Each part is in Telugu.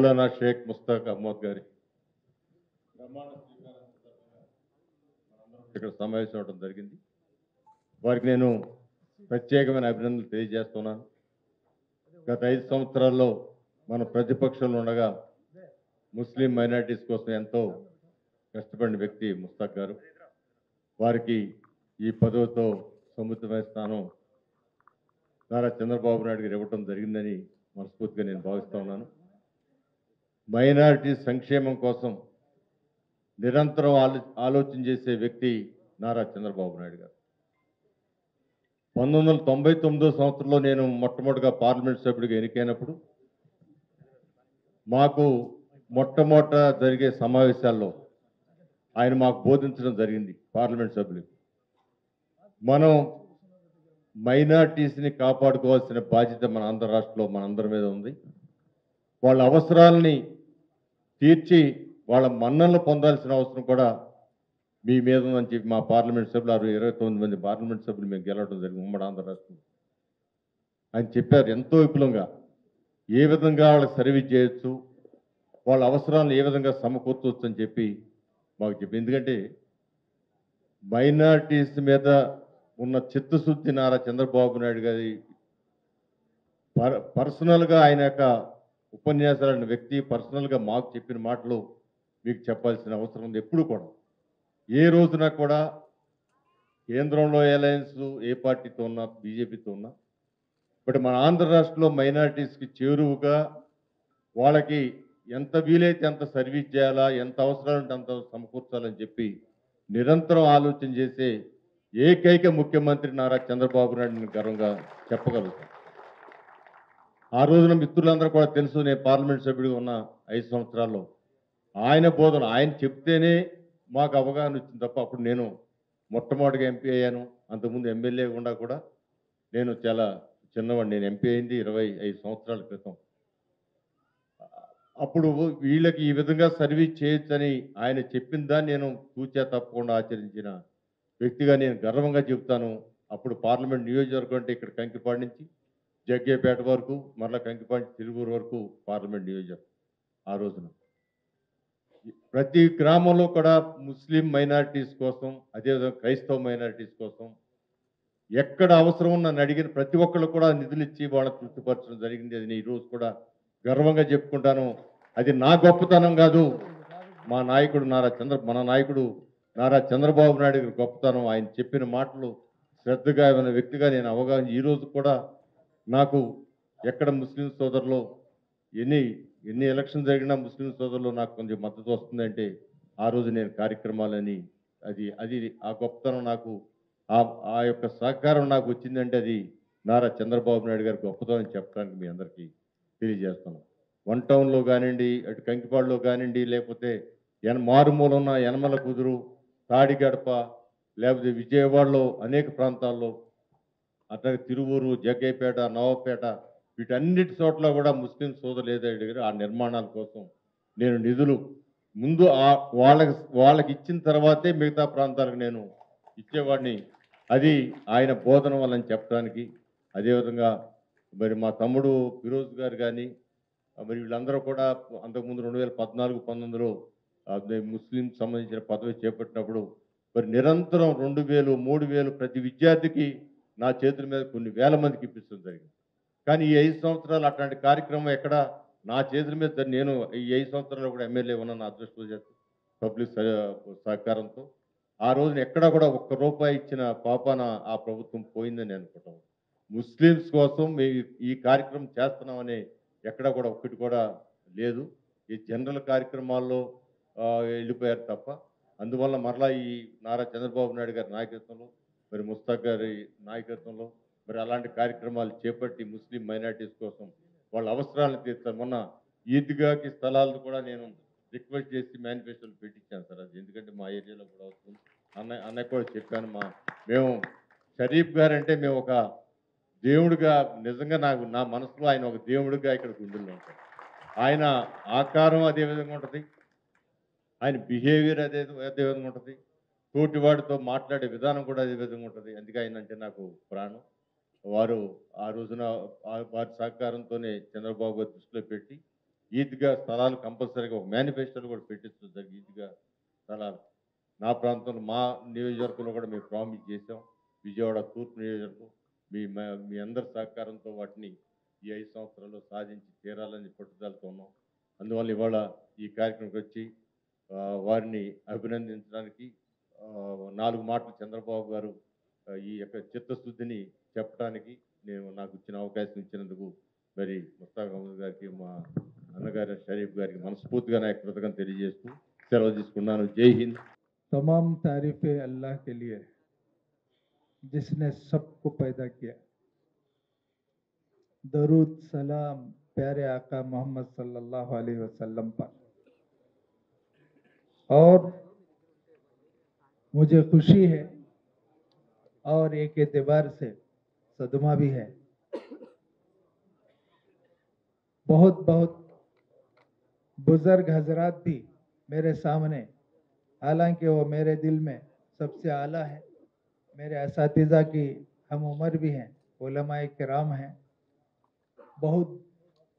మౌలానా షేక్ ముస్తాక్ అహ్మద్ గారి ప్రమాణ స్వీకారం సందర్భంగా మనందరం ఇక్కడ సమావేశం అవడం జరిగింది. వారికి నేను ప్రత్యేకమైన అభినందనలు తెలియజేస్తున్నాను. గత 5 సంవత్సరాల్లో మన ప్రతిపక్షంలో ఉండగా ముస్లిం మైనారిటీస్ కోసం ఎంతో కష్టపడిన వ్యక్తి ముస్తాక్ గారు. వారికి ఈ పదవితో సముచితమైన స్థానం నారా చంద్రబాబు నాయుడు గారు ఇవ్వటం జరిగిందని మనస్ఫూర్తిగా నేను భావిస్తా ఉన్నాను. మైనారిటీ సంక్షేమం కోసం నిరంతరం ఆలోచన చేసే వ్యక్తి నారా చంద్రబాబు నాయుడు గారు. 1999 సంవత్సరంలో నేను మొట్టమొదటిగా పార్లమెంట్ సభ్యుడిగా ఎన్నికైనప్పుడు మాకు మొట్టమొదట జరిగే సమావేశాల్లో ఆయన మాకు బోధించడం జరిగింది. పార్లమెంట్ సభ్యులకు మనం మైనారిటీస్ని కాపాడుకోవాల్సిన బాధ్యత మన ఆంధ్ర రాష్ట్రంలో మనందరి మీద ఉంది. వాళ్ళ అవసరాలని తీర్చి వాళ్ళ మన్ననలు పొందాల్సిన అవసరం కూడా మీ మీద ఉందని చెప్పి మా పార్లమెంట్ సభ్యులు 29 మంది పార్లమెంట్ సభ్యులు మేము గెలవడం జరిగింది ఉమ్మడి ఆంధ్ర రాష్ట్రంలో. ఆయన చెప్పారు ఎంతో విపులంగా ఏ విధంగా వాళ్ళకి సర్వీస్ చేయొచ్చు, వాళ్ళ అవసరాలను ఏ విధంగా సమకూర్చవచ్చు అని చెప్పి మాకు చెప్పి. ఎందుకంటే మైనారిటీస్ మీద ఉన్న చిత్తశుద్ధి నారా చంద్రబాబు నాయుడు గారి పర్సనల్గా ఆయన యొక్క ఉపన్యాసాలైన వ్యక్తి పర్సనల్గా మాకు చెప్పిన మాటలు మీకు చెప్పాల్సిన అవసరం ఉంది. ఎప్పుడు కూడా ఏ రోజున కూడా కేంద్రంలో అలయన్స్ ఏ పార్టీతో ఉన్నా బీజేపీతో ఉన్నా బట్ మన ఆంధ్ర రాష్ట్రంలో మైనారిటీస్కి చేరువుగా వాళ్ళకి ఎంత వీలైతే అంత సర్వీస్ చేయాలా, ఎంత అవసరాలంటే అంత సమకూర్చాలని చెప్పి నిరంతరం ఆలోచన చేసే ఏకైక ముఖ్యమంత్రి నారా చంద్రబాబు నాయుడు గర్వంగా చెప్పగలుగుతాం. ఆ రోజున మిత్రులందరూ కూడా తెలుసు, నేను పార్లమెంట్ సభ్యుడిగా ఉన్న 5 సంవత్సరాల్లో ఆయన బోధన ఆయన చెప్తేనే మాకు అవగాహన వచ్చింది తప్ప అప్పుడు నేను మొట్టమొదటిగా ఎంపీ అయ్యాను. అంతకుముందు ఎమ్మెల్యే గుండా కూడా నేను చాలా చిన్నవాడిని. నేను ఎంపీ అయింది 25 సంవత్సరాల క్రితం. అప్పుడు వీళ్ళకి ఈ విధంగా సర్వీస్ చేయొచ్చని ఆయన చెప్పిన దాన్ని నేను తూచా తప్పకుండా ఆచరించిన వ్యక్తిగా నేను గర్వంగా చెప్తాను. అప్పుడు పార్లమెంట్ నియోజకవర్గం అంటే ఇక్కడ కంకిపాడు నుంచి జగ్గేపేట వరకు, మరలా కంకిపాడు తిరువూరు వరకు పార్లమెంట్ నియోజకవర్గం. ఆ రోజున ప్రతి గ్రామంలో కూడా ముస్లిం మైనారిటీస్ కోసం, అదేవిధంగా క్రైస్తవ మైనారిటీస్ కోసం ఎక్కడ అవసరం నన్ను అడిగిన ప్రతి ఒక్కళ్ళు కూడా నిధులు ఇచ్చి వాళ్ళని తృప్తిపరచడం జరిగింది. అది నేను ఈరోజు కూడా గర్వంగా చెప్పుకుంటాను. అది నా గొప్పతనం కాదు, మన నాయకుడు నారా చంద్రబాబు నాయుడు గారి గొప్పతనం. ఆయన చెప్పిన మాటలు శ్రద్ధగా ఉన్న వ్యక్తిగా నేను అవగాహన. ఈరోజు కూడా నాకు ఎక్కడ ముస్లిం సోదరులు ఎన్ని ఎలక్షన్ జరిగినా ముస్లిం సోదరులు నాకు కొంచెం మద్దతు వస్తుందంటే ఆ రోజు నేను కార్యక్రమాలని అది ఆ గొప్పతనం నాకు ఆ యొక్క సహకారం నాకు వచ్చిందంటే అది నారా చంద్రబాబు నాయుడు గారి గొప్పతనం చెప్పడానికి మీ అందరికీ తెలియజేస్తున్నాను. 1 టౌన్లో కానివ్వండి, అటు కంకిపాడులో కానివ్వండి, లేకపోతే మారుమూల ఉన్న యనమల కుదురు, తాడిగడప, లేకపోతే విజయవాడలో అనేక ప్రాంతాల్లో, అట్లాగే తిరువూరు, జగ్గైపేట, నవాబపేట, వీటన్నిటి చోట్ల కూడా ముస్లిం సోదరులు ఏదైతే ఆ నిర్మాణాల కోసం నేను నిధులు ముందు వాళ్ళకి ఇచ్చిన తర్వాతే మిగతా ప్రాంతాలకు నేను ఇచ్చేవాడిని. అది ఆయన బోధన వల్లని చెప్పడానికి. అదేవిధంగా మరి మా తమ్ముడు ఫిరోజ్ గారు కానీ మరి వీళ్ళందరూ కూడా అంతకుముందు 2014-19లో ముస్లిం సంబంధించిన పదవి చేపట్టినప్పుడు మరి నిరంతరం 2000, 3000 ప్రతి విద్యార్థికి నా చేతుల మీద కొన్ని వేల మందికి ఇప్పించడం జరిగింది. కానీ ఈ 5 సంవత్సరాలు అట్లాంటి కార్యక్రమం ఎక్కడ నా చేతుల మీద నేను ఈ 5 సంవత్సరాలు కూడా ఎమ్మెల్యే ఉన్న నా అదృష్టం పబ్లిక్ సహకారంతో ఆ రోజున ఎక్కడా కూడా ఒక్క రూపాయి ఇచ్చిన పాపాన ఆ ప్రభుత్వం పోయిందని అనుకుంటాం. ముస్లిమ్స్ కోసం మేము ఈ కార్యక్రమం చేస్తున్నామని ఎక్కడా కూడా ఒక్కటి కూడా లేదు. ఈ జనరల్ కార్యక్రమాల్లో వెళ్ళిపోయారు తప్ప. అందువల్ల మరలా ఈ నారా చంద్రబాబు నాయుడు గారి నాయకత్వంలో, మరి ముస్తాక్ గారి నాయకత్వంలో మరి అలాంటి కార్యక్రమాలు చేపట్టి ముస్లిం మైనారిటీస్ కోసం వాళ్ళ అవసరాలను తీర్చారు. మొన్న ఈద్గాకి స్థలాలు కూడా నేను రిక్వెస్ట్ చేసి మేనిఫెస్టోలు పెట్టించాను సార్. అది ఎందుకంటే మా ఏరియాలో కూడా వస్తుంది. అన్నయ్య కూడా చెప్పాను. మేము షరీఫ్ గారు అంటే మేము ఒక దేవుడిగా, నిజంగా నా మనసులో ఆయన ఒక దేవుడిగా ఇక్కడ గుండెల్లో ఉంటారు. ఆయన ఆకారం అదే విధంగా ఉంటుంది, ఆయన బిహేవియర్ అదే విధంగా ఉంటుంది, తోటివాడితో మాట్లాడే విధానం కూడా అదే విధంగా ఉంటుంది. అందుకే ఆయన అంటే నాకు ప్రాణం. వారు ఆ రోజున వారి సహకారంతోనే చంద్రబాబు గారు దృష్టిలో పెట్టి ఈద్గా స్థలాలు కంపల్సరీగా ఒక మేనిఫెస్టోలు కూడా పెట్టించడం జరిగింది. ఈద్గా స్థలాలు నా ప్రాంతంలో మా నియోజకవర్గంలో కూడా మేము ప్రామిస్ చేసాం. విజయవాడ తూర్పు నియోజకవర్గం మీ అందరి సహకారంతో వాటిని ఈ 5 సంవత్సరాల్లో సాధించి తీరాలని పట్టుదలతో ఉన్నాం. అందువల్ల ఇవాళ ఈ కార్యక్రమంకి వచ్చి వారిని అభినందించడానికి 4 మాటలు చంద్రబాబు గారు ఈ యొక్క చిత్తశుద్ధిని చెప్పడానికి నాకు ఇచ్చిన అవకాశం ఇచ్చినందుకు మరి ముస్తాక్ అహ్మద్ గారికి, మా అన్నగారి షరీఫ్ గారికి మనస్ఫూర్తిగా నా కృతజ్ఞతలు తెలియజేస్తూ సెలవు తీసుకున్నాను. జై హింద్. तमाम तारीफें अल्लाह के लिए जिसने सबको पैदा किया। दरूद सलाम प्यारे आका मोहम्मद सल्लल्लाहु अलैहि वसल्लम पर। और मुझे खुशी है और एक एतबार से सदमा भी है। बहुत बहुत बुजुर्ग हजरात भी मेरे सामने, हालांकि वो मेरे दिल में सबसे आला है, मेरे असातिज़ा की हम उम्र भी हैं, उलमाए किराम हैं, बहुत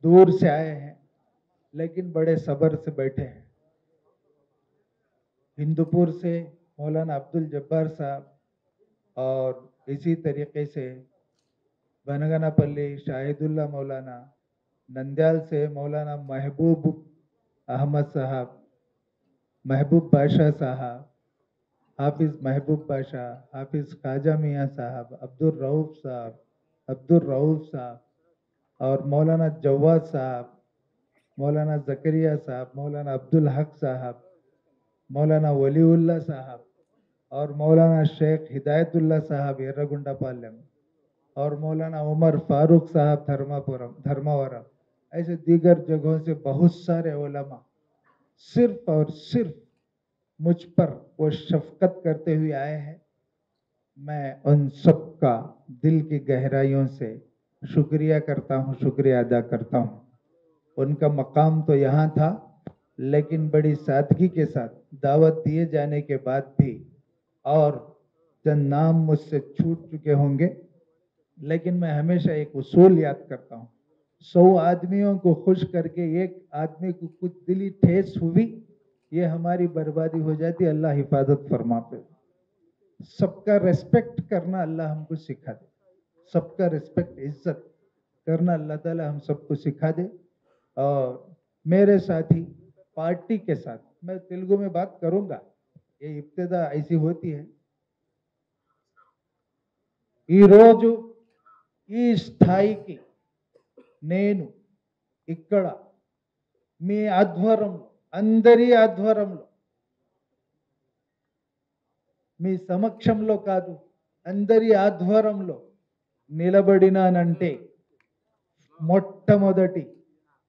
दूर से आए हैं, लेकिन बड़े सब्र से बैठे हैं। हिंदुपुर से मौलाना अब्दुल जब्बार साहब और इसी तरीके से बनगनापल्ली शाहिदुल्ला मौलाना, नंद्याल से मौलाना महबूब अहमद साहब, महबूब बादशाह साहब, हाफिज महबूब बादशाह, हाफिज ख्वाजा मियाँ साहब, अब्दुल रऊफ साहब और मौलाना जवाद साहब, मौलाना जकरिया साहब, मौलाना अब्दुल हक साहब, मौलाना वलीउल्ला साहब और मौलाना शेख हिदायतुल्ला साहब यर्रगुंडापालెం और मौलाना उमर फारूक साहब धर्मावरम, ऐसे दीगर जगहों से बहुत सारे उलमा सिर्फ और सिर्फ मुझ पर वो शफकत करते हुए आए हैं। मैं उन सब का दिल की गहराइयों से शुक्रिया करता हूँ, शुक्रिया अदा करता हूँ। उनका मकाम तो यहाँ था, लेकिन बड़ी सादगी के साथ दावत दिए जाने के बाद भी, और चंद नाम मुझसे छूट चुके होंगे, लेकिन मैं हमेशा एक उसूल याद करता हूँ, 100 आदमियों को खुश करके एक आदमी को कुछ दिली ठेस हुई, ये हमारी बर्बादी हो जाती। अल्लाह हिफाजत फरमाते। सबका रेस्पेक्ट करना अल्लाह हमको सिखा दे, सबका रेस्पेक्ट इज्जत करना अल्लाह ताला हम सबको सिखा दे। और मेरे साथी पार्टी के साथ, मैं तेलुगु में बात करूंगा, ये इब्तिदा ऐसी होती है। ఈ రోజు ఈ స్థాయికి నేను ఇక్కడ మీ ఆధ్వర్యంలో, అందరి ఆధ్వర్యంలో, మీ సమక్షంలో కాదు, అందరి ఆధ్వర్యంలో నిలబడినానంటే మొట్టమొదటి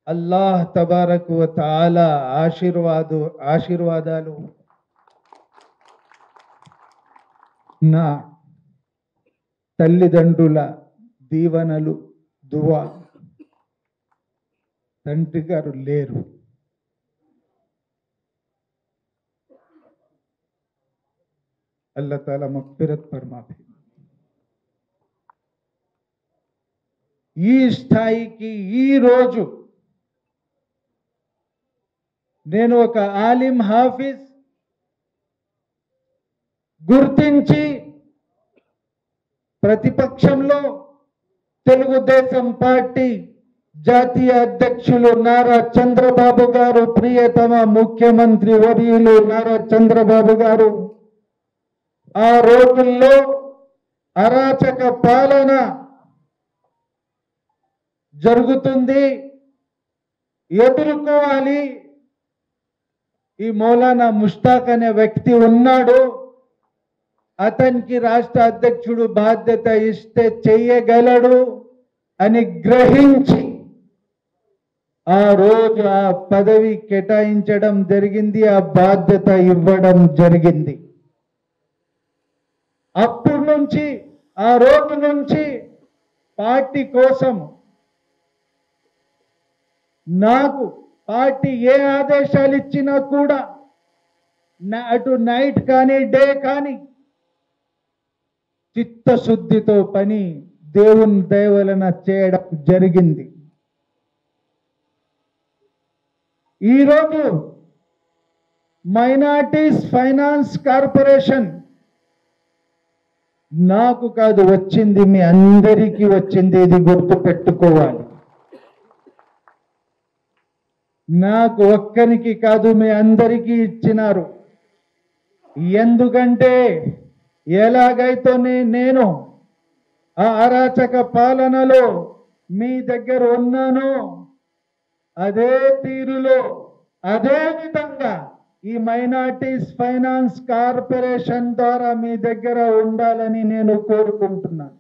అల్లాహ్ తబారక్ వ తఆలా ఆశీర్వాదాలు, నా తల్లిదండ్రుల దీవెనలు, దువా. తండ్రి గారు లేరు, అల్లాహ్ తాలా మగ్ఫిరత్ ఫర్మాతే. ఈ స్థాయికి ఈ రోజు నేను ఒక ఆలిం హాఫిజ్ గుర్తించి ప్రతిపక్షంలో తెలుగుదేశం పార్టీ జాతీయ అధ్యక్షులు నారా చంద్రబాబు గారు, ప్రియతమ ముఖ్యమంత్రి వర్యులు నారా చంద్రబాబు గారు, ఆ రోజుల్లో అరాచక పాలన జరుగుతుంది, ఎదుర్కోవాలి, ఈ మౌలానా ముష్తాక్ అనే వ్యక్తి ఉన్నాడు, అతనికి రాష్ట్ర అధ్యక్షుడు బాధ్యత ఇస్తే చెయ్యగలడు అని గ్రహించి ఆ రోజు ఆ పదవి కేటాయించడం జరిగింది, ఆ బాధ్యత ఇవ్వడం జరిగింది. అప్పటి నుంచి, ఆ రోజు నుంచి పార్టీ కోసం నాకు పార్టీ ఏ ఆదేశాలు ఇచ్చినా కూడా అటు నైట్ కానీ డే కానీ చిత్తశుద్ధితో పని దేవుని దయ వలన చేయడం జరిగింది. ఈరోజు మైనార్టీస్ ఫైనాన్స్ కార్పొరేషన్ నాకు కాదు వచ్చింది, మీ అందరికీ వచ్చింది. ఇది గుర్తు పెట్టుకోవాలి. నాకు ఒక్కరికి కాదు, మీ అందరికీ ఇచ్చినారు. ఎందుకంటే ఎలాగైతేనే నేను ఆ అరాచక పాలనలో మీ దగ్గర ఉన్నానో అదే తీరులో అదే విధంగా ఈ మైనార్టీస్ ఫైనాన్స్ కార్పొరేషన్ ద్వారా మీ దగ్గర ఉండాలని నేను కోరుకుంటున్నాను.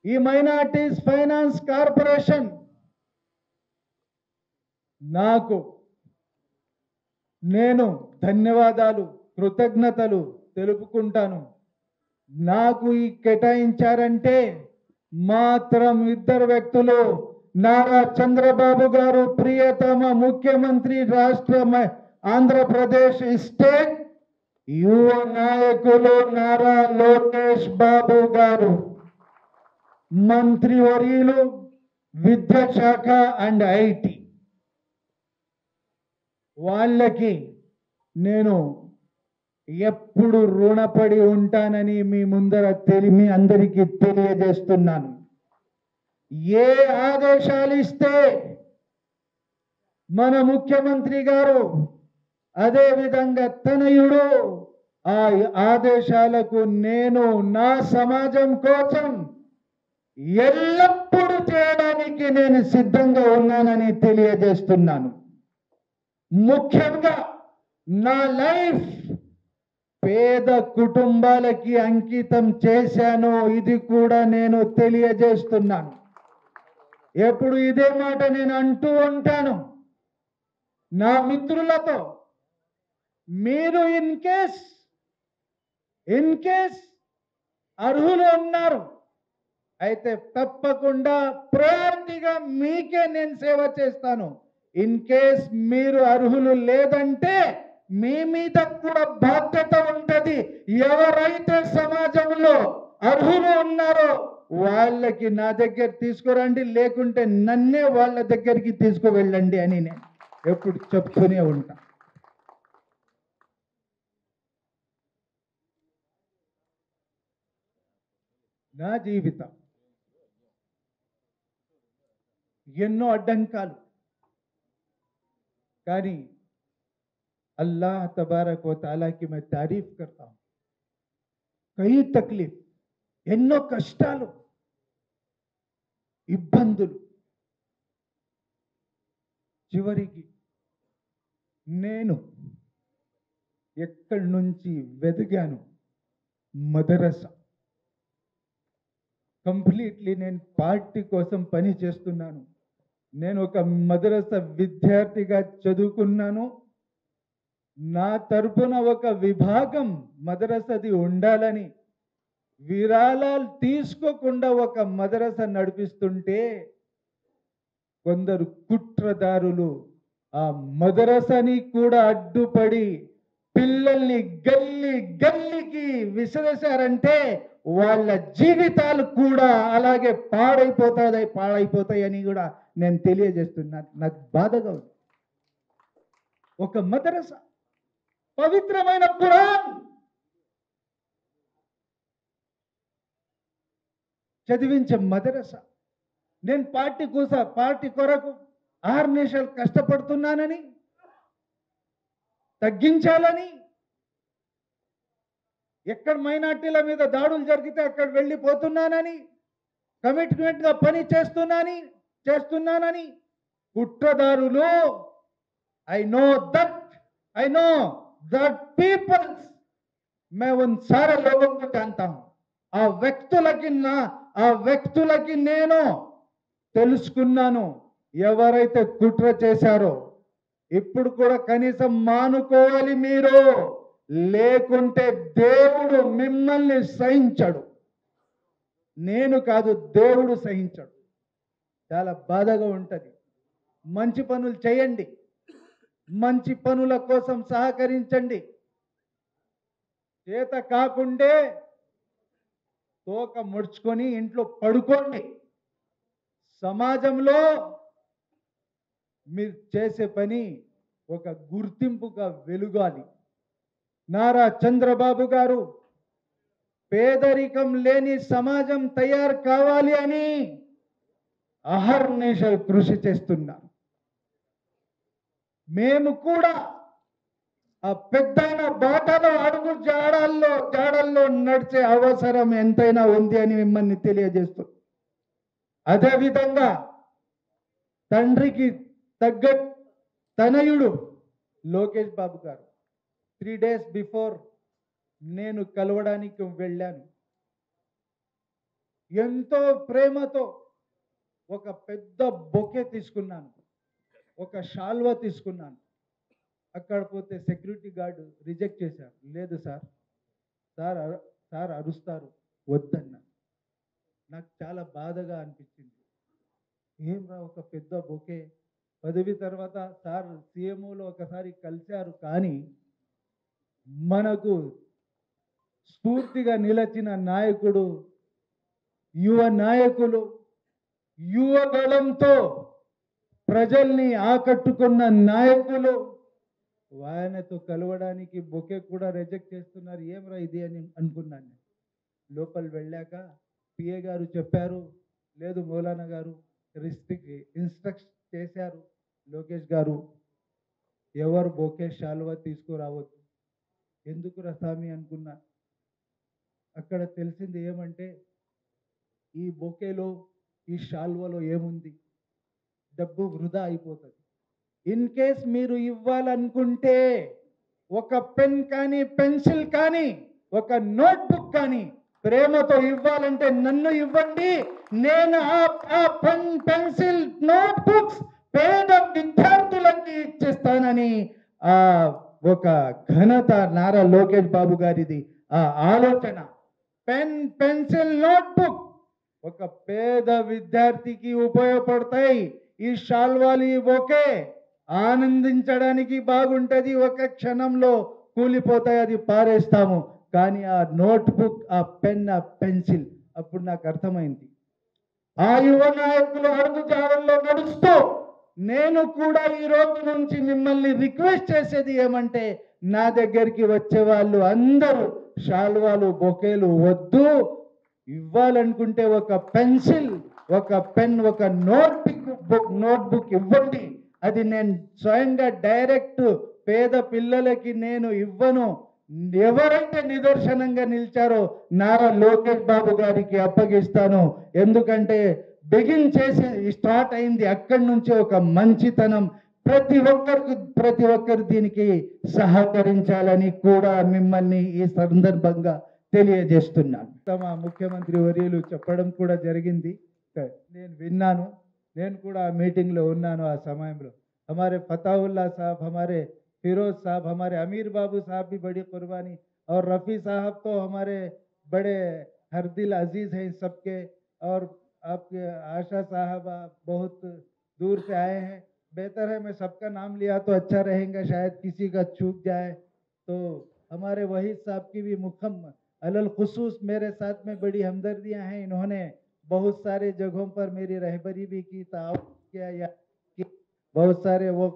ఈ మైనార్టీస్ ఫైనాన్స్ కార్పొరేషన్ నాకు నేను ధన్యవాదాలు, కృతజ్ఞతలు తెలుపుకుంటాను. నాకు ఈ కేటాయించారంటే మాత్రం ఇద్దరు వ్యక్తులు, నారా చంద్రబాబు గారు ప్రియతమ ముఖ్యమంత్రి రాష్ట్ర ఆంధ్రప్రదేశ్ స్టేట్ యువ నాయకులు నారా లోకేష్ బాబు గారు, మంత్రివర్యులు విద్యాశాఖ అండ్ ఐటీ. వాళ్ళకి నేను ఎప్పుడు రుణపడి ఉంటానని మీ ముందర మీ అందరికీ తెలియజేస్తున్నాను. ఏ ఆదేశాలు ఇస్తే మన ముఖ్యమంత్రి గారు అదే విధంగా తనయుడు ఆ ఆదేశాలకు నేను నా సమాజం కోసం ఎల్లప్పుడూ చేయడానికి నేను సిద్ధంగా ఉన్నానని తెలియజేస్తున్నాను. ముఖ్యంగా నా లైఫ్ పేద కుటుంబాలకి అంకితం చేశాను, ఇది కూడా నేను తెలియజేస్తున్నాను. ఎప్పుడు ఇదే మాట నేను అంటూ ఉంటాను నా మిత్రులతో. మీరు ఇన్ కేస్ అర్హులు ఉన్నారు అయితే తప్పకుండా ప్రయారిటీగా మీకే నేను సేవ చేస్తాను. ఇన్ కేస్ మీరు అర్హులు లేదంటే మీ మీద కూడా బాధ్యత ఉంటుంది. ఎవరైతే సమాజంలో అర్హులు ఉన్నారో వాళ్ళకి నా దగ్గర తీసుకురండి, లేకుంటే నన్నే వాళ్ళ దగ్గరికి తీసుకువెళ్ళండి అని నేను ఎప్పుడు చెప్తూనే ఉంటా. నా జీవితం ఎన్నో అడ్డంకాలు, కానీ अल्लाह तबारक व ताला की मैं तारीफ करता हूं. कई तकलीफ, ఎన్నో కష్టాలు, ఇబ్బందులు, చివరికి నేను ఎక్కడి నుంచి వెదిగాను మదరసా. కంప్లీట్లీ నేను పార్టీ కోసం పని చేస్తున్నాను. నేను ఒక మదరసా విద్యార్థిగా చదువుకున్నాను. నా తరపున ఒక విభాగం మదరసది ఉండాలని విరాళాలు తీసుకోకుండా ఒక మదరస నడిపిస్తుంటే కొందరు కుట్రదారులు ఆ మదరసని కూడా అడ్డుపడి పిల్లల్ని గల్లీకి విసిరేశారంటే వాళ్ళ జీవితాలు కూడా అలాగే పాడైపోతాయి అని కూడా నేను తెలియజేస్తున్నాను. నాకు బాధగా ఉంది. ఒక మదరస, పవిత్రమైన ఖురాన్ చదివించే మదరస, నేను పార్టీ కొరకు ఆర్నిషాలు కష్టపడుతున్నానని, తగ్గించాలని, ఎక్కడ మైనార్టీల మీద దాడులు జరిగితే అక్కడ వెళ్ళిపోతున్నానని, కమిట్మెంట్గా పని చేస్తున్నానని కుట్రదారులు I know that people, मैं उन सारे लोगों को जानता हूं. ఆ వ్యక్తులకి నేను తెలుసుకున్నాను ఎవరైతే కుట్ర చేశారో. ఇప్పుడు కూడా కనీసం మానుకోవాలి మీరు, లేకుంటే దేవుడు మిమ్మల్ని సహించడు. నేను కాదు, దేవుడు సహించడు. చాలా బాధగా ఉంటది. మంచి పనులు చేయండి, మంచి పనుల కోసం సహకరించండి. చేత కాకుంటే తోక ముడుచుకొని ఇంట్లో పడుకోండి. సమాజంలో మీరు చేసే పని ఒక గుర్తింపుగా వెలుగాలి. నారా చంద్రబాబు గారు పేదరికం లేని సమాజం తయారు కావాలి అని అహర్నిశలు కృషి చేస్తున్నారు. మేము కూడా ఆ పెద్దయిన బాటలో అడుగు జాడల్లో నడిచే అవసరం ఎంతైనా ఉంది అని మిమ్మల్ని తెలియజేస్తుంది. అదేవిధంగా తండ్రికి తగ్గ తనయుడు లోకేష్ బాబు గారు 3 days బిఫోర్ నేను కలవడానికి వెళ్ళాను. ఎంతో ప్రేమతో ఒక పెద్ద బొకే తీసుకున్నాను, ఒక శాల్వా తీసుకున్నాను. అక్కడ పోతే సెక్యూరిటీ గార్డు రిజెక్ట్ చేశారు. లేదు సార్ అరుస్తారు, వద్దన్నా. నాకు చాలా బాధగా అనిపించింది. ఏం రా ఒక పెద్ద బొకే, పదవి తర్వాత సార్ సీఎంఓలో ఒకసారి కలిశారు, కానీ మనకు స్ఫూర్తిగా నిలిచిన నాయకుడు, యువ నాయకులు, యువగళంతో ప్రజల్ని ఆకట్టుకున్న నాయకులు ఆయనతో కలవడానికి బొకే కూడా రిజెక్ట్ చేస్తున్నారు. ఏమరా ఇది అని అనుకున్నాను. లోపల వెళ్ళాక పిఏ గారు చెప్పారు, లేదు మౌలానా గారు ఇన్స్ట్రక్ట్ చేశారు లోకేష్ గారు, ఎవరు బొకే శాలువా తీసుకురావద్దు. ఎందుకు రసామి అనుకున్నా. అక్కడ తెలిసింది ఏమంటే ఈ బొకేలో ఈ శాల్వాలో ఏముంది, డబ్బు వృధా అయిపోతుంది. ఇన్ కేస్ మీరు ఇవ్వాలనుకుంటే ఒక పెన్ కానీ, పెన్సిల్ కానీ, ఒక నోట్బుక్ కానీ ప్రేమతో ఇవ్వాలంటే నన్ను ఇవ్వండి. నేను ఆ పెన్, పెన్సిల్, నోట్బుక్స్ పేద విద్యార్థులకి ఇచ్చేస్తానని ఆ ఒక ఘనత నారా లోకేష్ బాబు గారిది. ఆ ఆలోచన పెన్, పెన్సిల్, నోట్బుక్ ఒక పేద విద్యార్థికి ఉపయోగపడతాయి. ఈ శాల్వాలు ఒకే ఆనందించడానికి బాగుంటది, ఒక క్షణంలో కూలిపోతాయి, అది పారేస్తాము. కానీ ఆ నోట్బుక్, ఆ పెన్, ఆ పెన్సిల్, అప్పుడు నాకు అర్థమైంది. ఆ యువ నాయకులు అడుగు జాడల్లో నడుస్తూ నేను కూడా ఈ రోజు నుంచి మిమ్మల్ని రిక్వెస్ట్ చేసేది ఏమంటే, నా దగ్గరికి వచ్చే వాళ్ళు అందరూ శాల్వాలు, బొకేలు వద్దు. ఇవ్వాలనుకుంటే ఒక పెన్సిల్, ఒక పెన్, ఒక నోట్బుక్ ఇవ్వండి. అది నేను స్వయంగా డైరెక్ట్ పేద పిల్లలకి నేను ఇవ్వను. ఎవరైతే నిదర్శనంగా నిలిచారో నారా లోకేష్ బాబు గారికి అప్పగిస్తాను. ఎందుకంటే బిగిన్ చేసి స్టార్ట్ అయింది అక్కడి నుంచి ఒక మంచితనం. ప్రతి ఒక్కరు దీనికి సహకరించాలని కూడా మిమ్మల్ని ఈ సందర్భంగా తెలియజేస్తున్నాను. మా ముఖ్యమంత్రి వర్యులు చెప్పడం కూడా జరిగింది, నేను విన్నాను. నేను కూడా ఆ మీటింగ్లో ఉన్నాను. ఆ సమయంలో हमारे फताउल्ला साहब, हमारे फिरोज साहब, हमारे अमीर बाबू साहब भी बड़ी कुर्बानी, और रफ़ी साहब तो हमारे बड़े हर दिल अजीज़ हैं सबके, और आपके आशा साहब बहुत दूर से आए हैं। बेहतर है मैं सबका नाम लिया तो अच्छा रहेगा, शायद किसी का चूक जाए। तो हमारे वहीद साहब की भी अलल खुसूस मेरे साथ में बड़ी हमदर्दियाँ हैं। इन्होंने बहुत सारे जगहों पर मेरी रहबरी भी की, ताउन किया, या बहुत सारे वो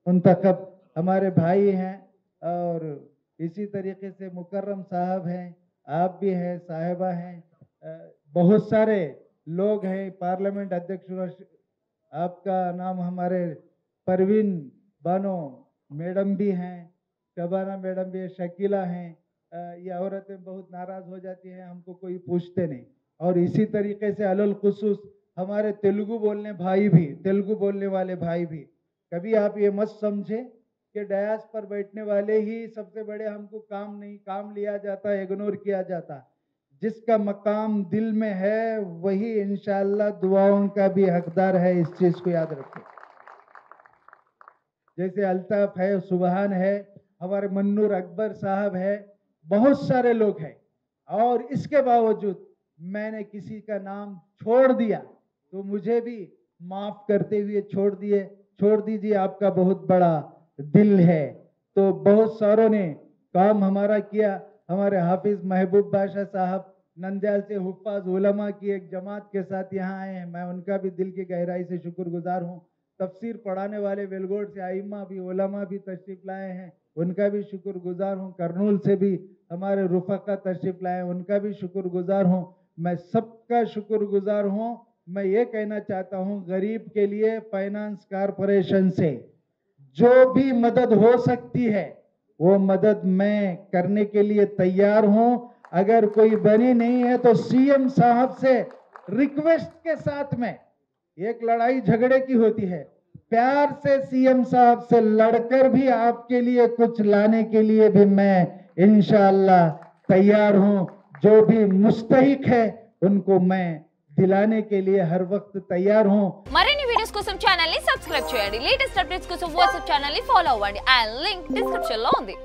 मुंतखब हमारे भाई हैं। और इसी तरीके से मुकर्रम साहब हैं, आप भी हैं, साहिबा हैं, बहुत सारे लोग हैं, पार्लियामेंट अध्यक्ष आपका नाम हमारे परवीन बानो मैडम भी हैं, शबाना मैडम भी है, शकीला हैं। ये औरतें बहुत नाराज हो जाती हैं, हमको कोई पूछते नहीं। और इसी तरीके से अलल खुसूस हमारे तेलुगु बोलने वाले भाई भी, कभी आप ये मत समझे कि डयास पर बैठने वाले ही सबसे बड़े, हमको काम लिया जाता, इग्नोर किया जाता। जिसका मकाम दिल में है वही इंशाअल्लाह दुआओं का भी हकदार है, इस चीज को याद रखें। जैसे अल्ताफ है, सुबहान है, हमारे मन्नूर अकबर साहब है, बहुत सारे लोग हैं। और इसके बावजूद मैंने किसी का नाम छोड़ दिया तो मुझे भी माफ करते हुए छोड़ दीजिए, आपका बहुत बड़ा दिल है। तो बहुत सारों ने काम हमारा किया। हमारे हाफिज महबूब बादशाह साहब नंदयाल से हुफ्फाज उलमा की एक जमात के साथ यहाँ आए हैं, मैं उनका भी दिल की गहराई से शुक्रगुजार हूँ। तफसीर पढ़ाने वाले वेलगोड़ से आइम्मा भी उलमा भी तशरीफ लाए हैं, उनका भी शुक्रगुजार हूँ। करनूल से भी हमारे रुफका तशरीफ लाए हैं, उनका भी शुक्रगुजार हूँ। मैं सबका शुक्रगुजार हूँ। मैं ये कहना चाहता हूँ, गरीब के लिए फाइनेंस कॉरपोरेशन से जो भी मदद हो सकती है वो मदद मैं करने के लिए तैयार हूं। अगर कोई बनी नहीं है तो सीएम साहब से रिक्वेस्ट के साथ में, एक लड़ाई झगड़े की होती है, प्यार से सीएम साहब से लड़कर भी आपके लिए कुछ लाने के लिए भी मैं इंशाअल्लाह तैयार हूं। जो भी मुस्तहिक है उनको मैं दिलाने के लिए हर वक्त तैयार हूं। మరిన్ని వీడియోస్ కోసం ఛానల్ ని సబ్స్క్రైబ్ చేయండి. లేటెస్ట్ అప్డేట్స్ కోసం వాట్సాప్ ఛానల్ ని ఫాలో అవ్వండి. ఆ లింక్ డిస్క్రిప్షన్ లో ఉంది.